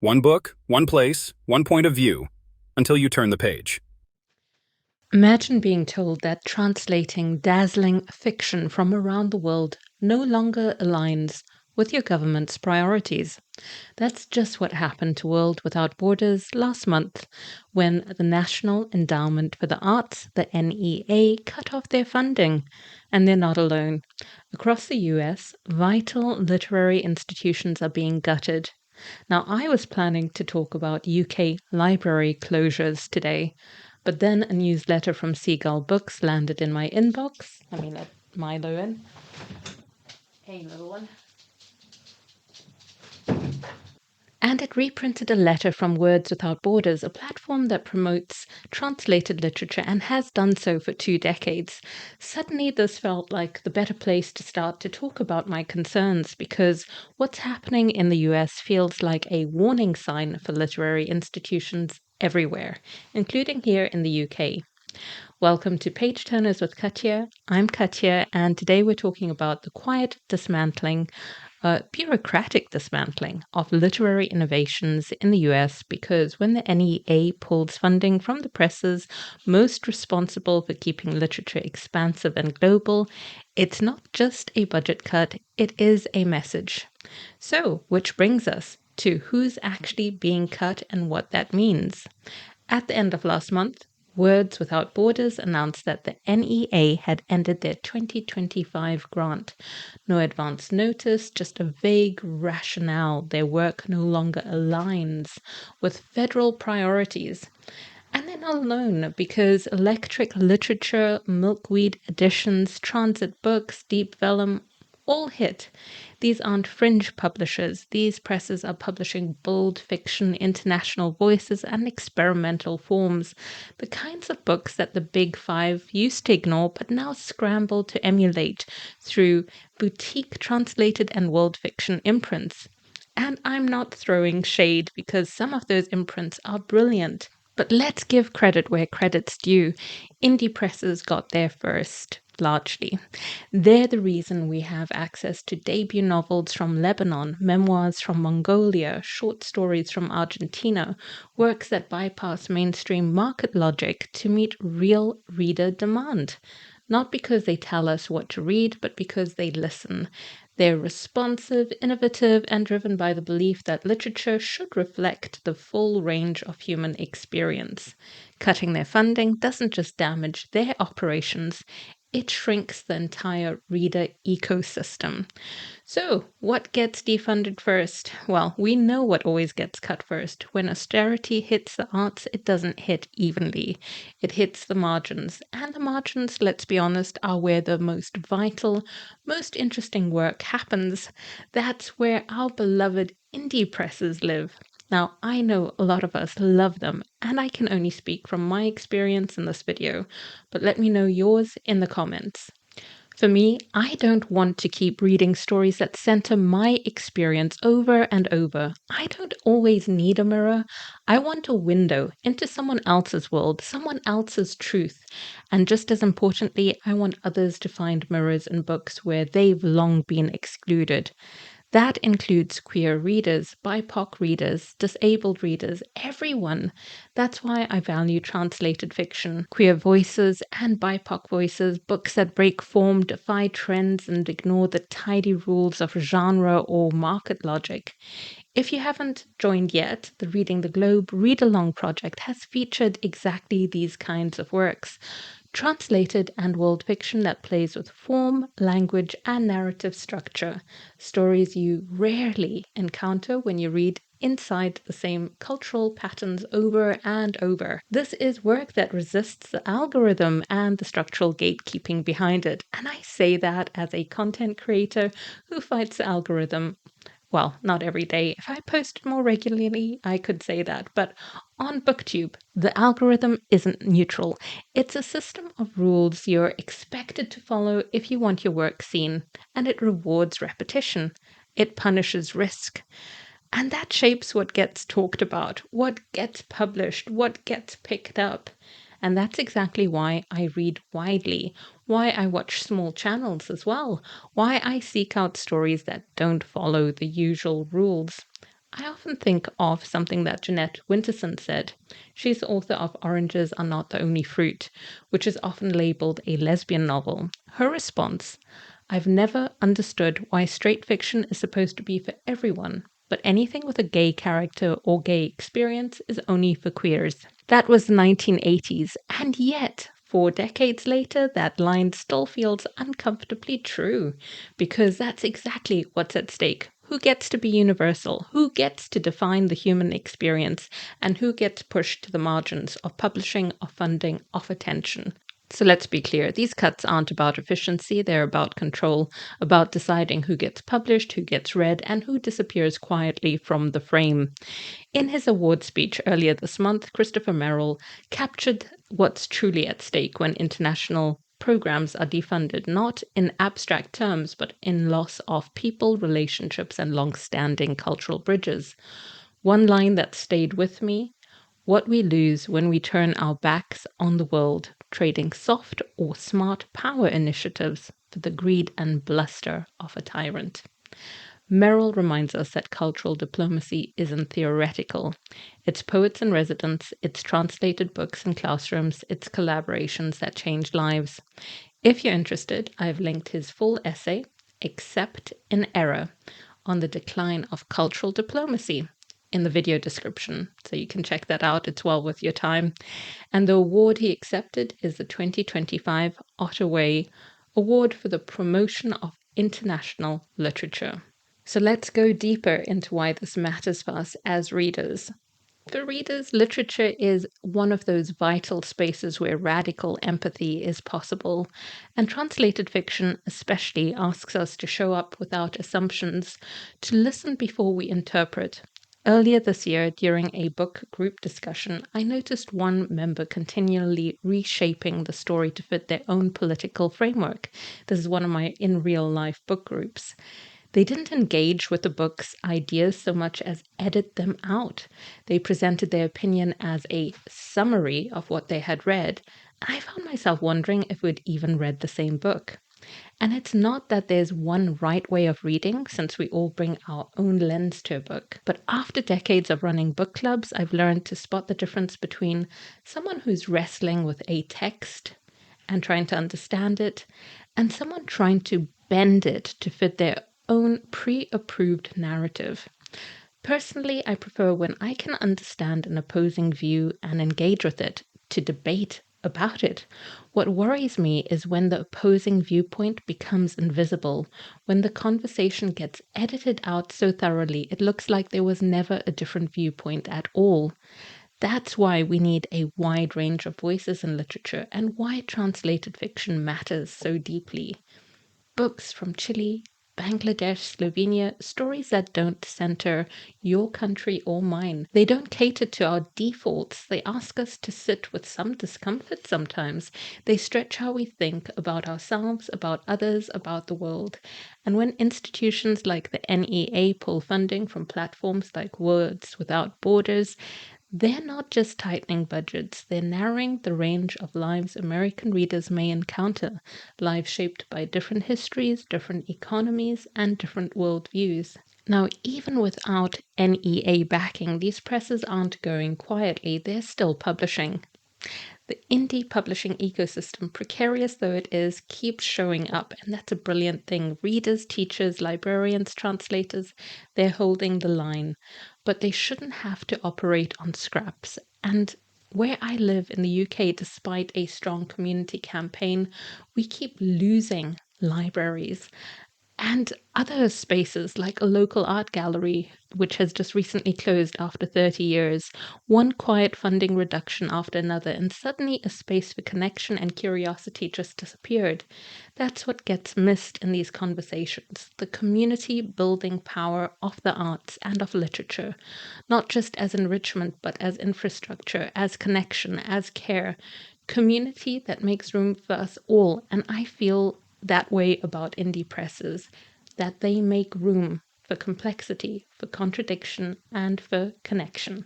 One book, one place, one point of view, until you turn the page. Imagine being told that translating dazzling fiction from around the world no longer aligns with your government's priorities. That's just what happened to World Without Borders last month when the National Endowment for the Arts, the NEA, cut off their funding. And they're not alone. Across the US, vital literary institutions are being gutted. Now, I was planning to talk about UK library closures today, but then a newsletter from Seagull Books landed in my inbox. Let me let Milo in. Hey, little one. And it reprinted a letter from Words Without Borders, a platform that promotes translated literature and has done so for 2 decades. Suddenly, this felt like the better place to start to talk about my concerns because what's happening in the US feels like a warning sign for literary institutions everywhere, including here in the UK. Welcome to Page Turners with Katja. I'm Katja, and today we're talking about the quiet dismantling, bureaucratic dismantling of literary innovations in the US because when the NEA pulls funding from the presses most responsible for keeping literature expansive and global, it's not just a budget cut, it is a message. So, which brings us to who's actually being cut and what that means. At the end of last month, Words Without Borders announced that the NEA had ended their 2025 grant. No advance notice, just a vague rationale their work no longer aligns with federal priorities. And they're not alone because electric literature, milkweed editions, transit books, deep vellum all hit. These aren't fringe publishers. These presses are publishing bold fiction, international voices, and experimental forms. The kinds of books that the Big Five used to ignore but now scramble to emulate through boutique translated and world fiction imprints. And I'm not throwing shade because some of those imprints are brilliant. But let's give credit where credit's due. Indie presses got there first, largely. They're the reason we have access to debut novels from Lebanon, memoirs from Mongolia, short stories from Argentina, works that bypass mainstream market logic to meet real reader demand. Not because they tell us what to read, but because they listen. They're responsive, innovative, and driven by the belief that literature should reflect the full range of human experience. Cutting their funding doesn't just damage their operations, it shrinks the entire reader ecosystem. So, what gets defunded first? Well, we know what always gets cut first. When austerity hits the arts, it doesn't hit evenly. It hits the margins. And the margins, let's be honest, are where the most vital, most interesting work happens. That's where our beloved indie presses live. Now, I know a lot of us love them, and I can only speak from my experience in this video, but let me know yours in the comments. For me, I don't want to keep reading stories that center my experience over and over. I don't always need a mirror. I want a window into someone else's world, someone else's truth. And just as importantly, I want others to find mirrors in books where they've long been excluded. That includes queer readers, BIPOC readers, disabled readers, everyone. That's why I value translated fiction, queer voices and BIPOC voices, books that break form, defy trends, and ignore the tidy rules of genre or market logic. If you haven't joined yet, the Reading the Globe Read Along project has featured exactly these kinds of works. Translated and world fiction that plays with form, language, and narrative structure. Stories you rarely encounter when you read inside the same cultural patterns over and over. This is work that resists the algorithm and the structural gatekeeping behind it. And I say that as a content creator who fights the algorithm. Well, not every day. If I posted more regularly, I could say that. But on BookTube, the algorithm isn't neutral. It's a system of rules you're expected to follow if you want your work seen, and it rewards repetition. It punishes risk. And that shapes what gets talked about, what gets published, what gets picked up. And that's exactly why I read widely, why I watch small channels as well, why I seek out stories that don't follow the usual rules. I often think of something that Jeanette Winterson said. She's the author of Oranges Are Not the Only Fruit, which is often labeled a lesbian novel. Her response: I've never understood why straight fiction is supposed to be for everyone, but anything with a gay character or gay experience is only for queers. That was the 1980s, and yet 4 decades later, that line still feels uncomfortably true, because that's exactly what's at stake. Who gets to be universal? Who gets to define the human experience? And who gets pushed to the margins of publishing, of funding, of attention? So let's be clear, these cuts aren't about efficiency, they're about control, about deciding who gets published, who gets read, and who disappears quietly from the frame. In his award speech earlier this month, Christopher Merrill captured what's truly at stake when international programs are defunded, not in abstract terms, but in loss of people, relationships, and long-standing cultural bridges. One line that stayed with me: what we lose when we turn our backs on the world, trading soft or smart power initiatives for the greed and bluster of a tyrant. Merrill reminds us that cultural diplomacy isn't theoretical. It's poets in residence, it's translated books in classrooms, it's collaborations that change lives. If you're interested, I've linked his full essay, Except in Error, on the decline of cultural diplomacy in the video description. So you can check that out. It's well worth your time. And the award he accepted is the 2025 Ottaway Award for the Promotion of International Literature. So let's go deeper into why this matters for us as readers. For readers, literature is one of those vital spaces where radical empathy is possible, and translated fiction especially asks us to show up without assumptions, to listen before we interpret. Earlier this year, during a book group discussion, I noticed one member continually reshaping the story to fit their own political framework. This is one of my in real life book groups. They didn't engage with the book's ideas so much as edit them out. They presented their opinion as a summary of what they had read, and I found myself wondering if we'd even read the same book. And it's not that there's one right way of reading, since we all bring our own lens to a book. But after decades of running book clubs, I've learned to spot the difference between someone who's wrestling with a text and trying to understand it, and someone trying to bend it to fit their own pre-approved narrative. Personally, I prefer when I can understand an opposing view and engage with it, to debate about it. What worries me is when the opposing viewpoint becomes invisible, when the conversation gets edited out so thoroughly it looks like there was never a different viewpoint at all. That's why we need a wide range of voices in literature, and why translated fiction matters so deeply. Books from Chile, Bangladesh, Slovenia, stories that don't center your country or mine. They don't cater to our defaults. They ask us to sit with some discomfort sometimes. They stretch how we think about ourselves, about others, about the world. And when institutions like the NEA pull funding from platforms like Words Without Borders, they're not just tightening budgets, they're narrowing the range of lives American readers may encounter, lives shaped by different histories, different economies, and different worldviews. Now, even without NEA backing, these presses aren't going quietly, they're still publishing. The indie publishing ecosystem, precarious though it is, keeps showing up, and that's a brilliant thing. Readers, teachers, librarians, translators, they're holding the line, but they shouldn't have to operate on scraps. And where I live in the UK, despite a strong community campaign, we keep losing libraries and other spaces, like a local art gallery, which has just recently closed after 30 years, one quiet funding reduction after another, and suddenly a space for connection and curiosity just disappeared. That's what gets missed in these conversations, the community building power of the arts and of literature, not just as enrichment, but as infrastructure, as connection, as care. Community that makes room for us all, and I feel that way about indie presses, that they make room for complexity, for contradiction, and for connection.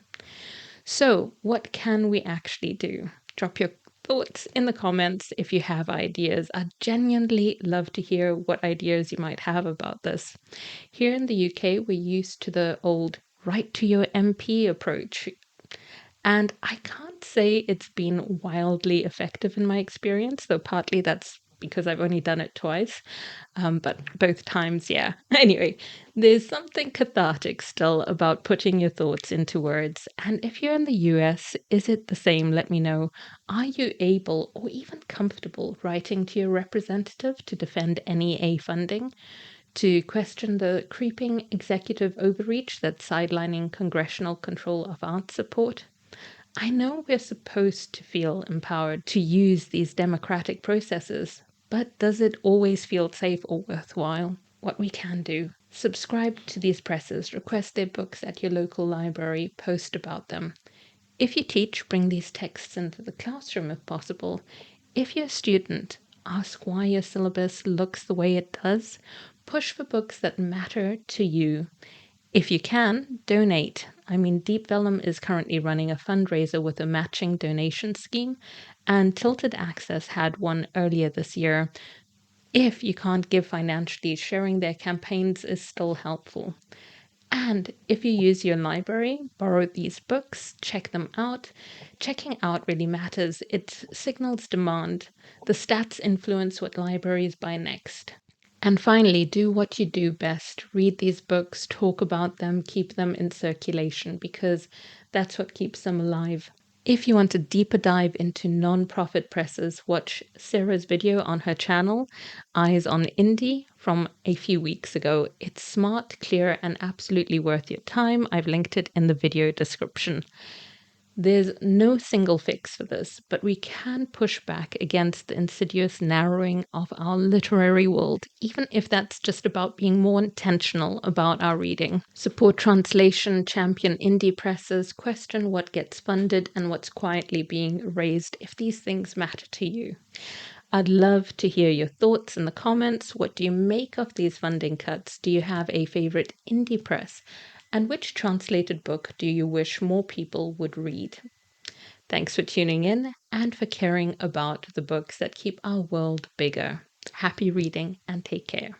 So, what can we actually do? Drop your thoughts in the comments if you have ideas. I'd genuinely love to hear what ideas you might have about this. Here in the UK, we're used to the old write to your MP approach. And I can't say it's been wildly effective in my experience, though partly that's because I've only done it twice. But both times, yeah. Anyway, there's something cathartic still about putting your thoughts into words. And if you're in the US, is it the same? Let me know. Are you able or even comfortable writing to your representative to defend NEA funding, to question the creeping executive overreach that's sidelining congressional control of arts support? I know we're supposed to feel empowered to use these democratic processes, but does it always feel safe or worthwhile? What we can do: subscribe to these presses, request their books at your local library, post about them. If you teach, bring these texts into the classroom if possible. If you're a student, ask why your syllabus looks the way it does. Push for books that matter to you. If you can, donate. I mean, Deep Vellum is currently running a fundraiser with a matching donation scheme, and Tilted Access had one earlier this year. If you can't give financially, sharing their campaigns is still helpful. And if you use your library, borrow these books, check them out. Checking out really matters. It signals demand. The stats influence what libraries buy next. And finally, do what you do best. Read these books, talk about them, keep them in circulation, because that's what keeps them alive. If you want a deeper dive into non-profit presses, watch Sarah's video on her channel, Eyes on Indie, from a few weeks ago. It's smart, clear, and absolutely worth your time. I've linked it in the video description. There's no single fix for this, but we can push back against the insidious narrowing of our literary world, even if that's just about being more intentional about our reading. Support translation, champion indie presses, question what gets funded and what's quietly being erased if these things matter to you. I'd love to hear your thoughts in the comments. What do you make of these funding cuts? Do you have a favorite indie press? And which translated book do you wish more people would read? Thanks for tuning in and for caring about the books that keep our world bigger. Happy reading and take care.